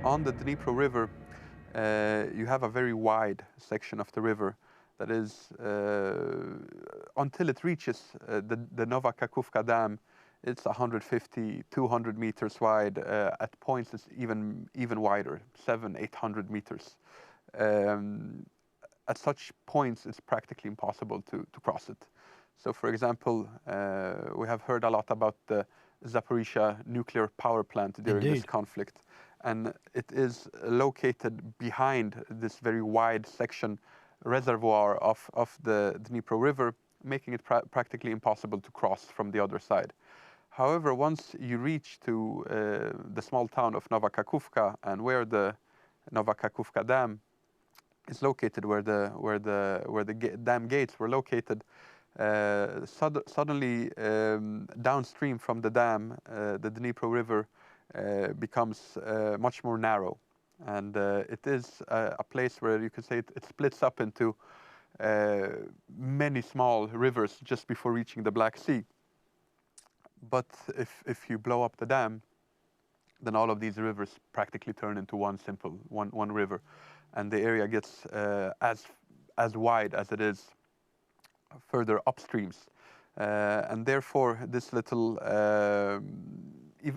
on the Dnipro River, you have a very wide section of the river that is, until it reaches the Nowa Kachowka Dam, it's 150, 200 meters wide. At points, it's even wider, 800 meters. At such points, it's practically impossible to cross it. So, for example, we have heard a lot about the Zaporizhia nuclear power plant during this conflict. And it is located behind this very wide section reservoir of the Dnipro River, making it practically impossible to cross from the other side. However, once you reach to the small town of Nowa Kachowka, and where the Nowa Kachowka Dam is located, where the dam gates were located, suddenly downstream from the dam, the Dnipro River becomes much more narrow, and it is a place where you could say it splits up into many small rivers just before reaching the Black Sea. But if you blow up the dam, then all of these rivers practically turn into one river, and the area gets as wide as it is further upstreams. And therefore, this little,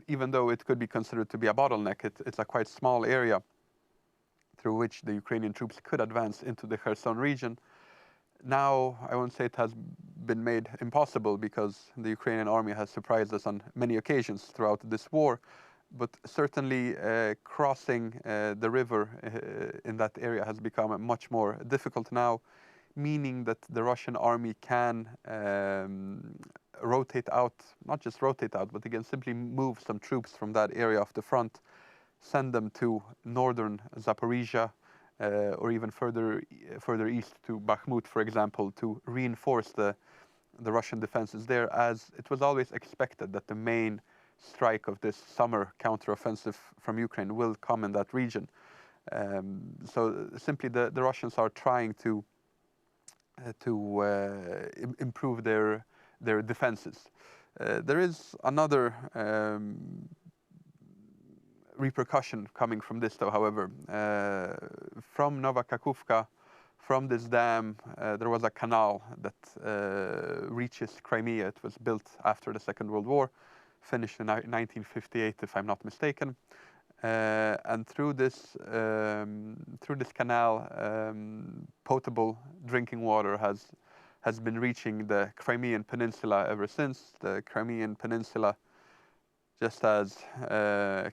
even though it could be considered to be a bottleneck, it's a quite small area through which the Ukrainian troops could advance into the Kherson region. Now, I won't say it has been made impossible, because the Ukrainian army has surprised us on many occasions throughout this war, but certainly crossing the river in that area has become much more difficult now, meaning that the Russian army can rotate out, not just rotate out, but they can simply move some troops from that area of the front, send them to northern Zaporizhia, or even further east to Bakhmut, for example, to reinforce the Russian defenses there, as it was always expected that the main strike of this summer counteroffensive from Ukraine will come in that region. So simply the Russians are trying to improve their defenses. There is another repercussion coming from this, though, however. From Nowa Kachowka, from this dam, there was a canal that reaches Crimea. It was built after the Second World War, finished in 1958, if I'm not mistaken. And through this canal, potable drinking water has been reaching the Crimean Peninsula ever since. The Crimean Peninsula, just as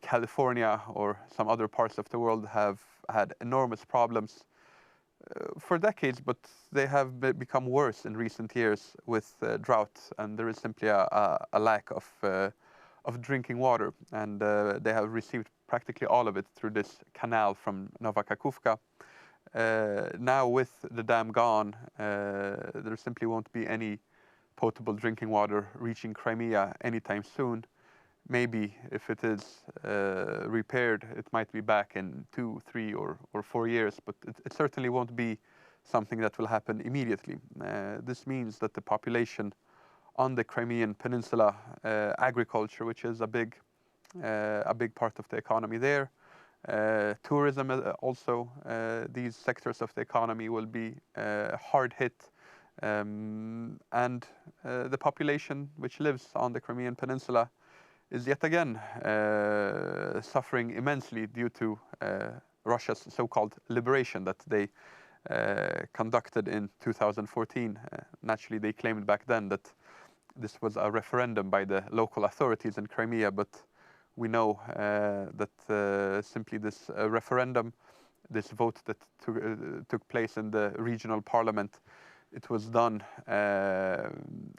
California or some other parts of the world, have had enormous problems for decades, but they have become worse in recent years with drought, and there is simply a lack of drinking water, and they have received practically all of it through this canal from Nowa Kachowka. Now, with the dam gone, there simply won't be any potable drinking water reaching Crimea anytime soon. Maybe if it is repaired, it might be back in 2, 3, or 4 years, but it certainly won't be something that will happen immediately. This means that the population on the Crimean Peninsula, agriculture, which is a big part of the economy there, tourism also, these sectors of the economy will be hard hit, and the population which lives on the Crimean Peninsula is yet again suffering immensely due to Russia's so-called liberation that they conducted in 2014. Naturally, they claimed back then that this was a referendum by the local authorities in Crimea, but we know that simply this referendum, this vote that took place in the regional parliament, it was done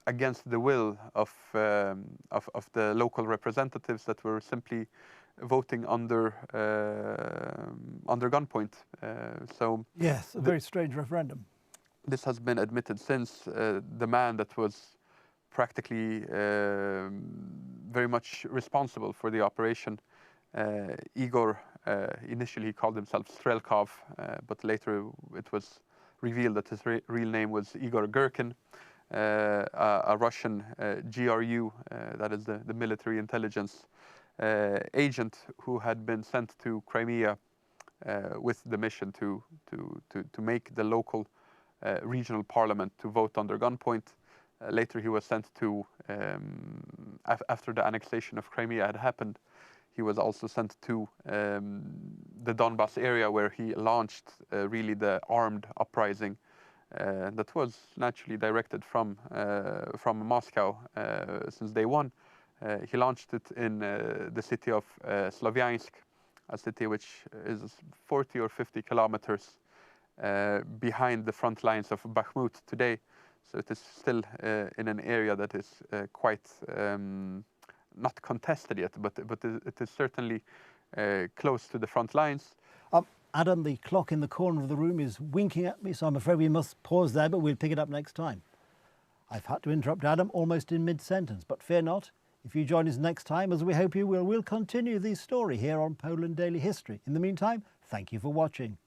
against the will of the local representatives that were simply voting under gunpoint. So yes, a very strange referendum. This has been admitted since. The man that was practically very much responsible for the operation, Igor, initially he called himself Strelkov, but later it was revealed that his real name was Igor Girkin, a Russian GRU, that is the military intelligence agent who had been sent to Crimea with the mission to make the local regional parliament to vote under gunpoint. Later he was sent to, after the annexation of Crimea had happened, he was also sent to the Donbass area, where he launched really the armed uprising that was naturally directed from Moscow since day one. He launched it in the city of Slavyansk, a city which is 40 or 50 kilometers behind the front lines of Bakhmut today. So it is still in an area that is quite not contested yet, but it is certainly close to the front lines. Adam, the clock in the corner of the room is winking at me, so I'm afraid we must pause there, but we'll pick it up next time. I've had to interrupt Adam almost in mid-sentence, but fear not. If you join us next time, as we hope you will, we'll continue the story here on Poland Daily History. In the meantime, thank you for watching.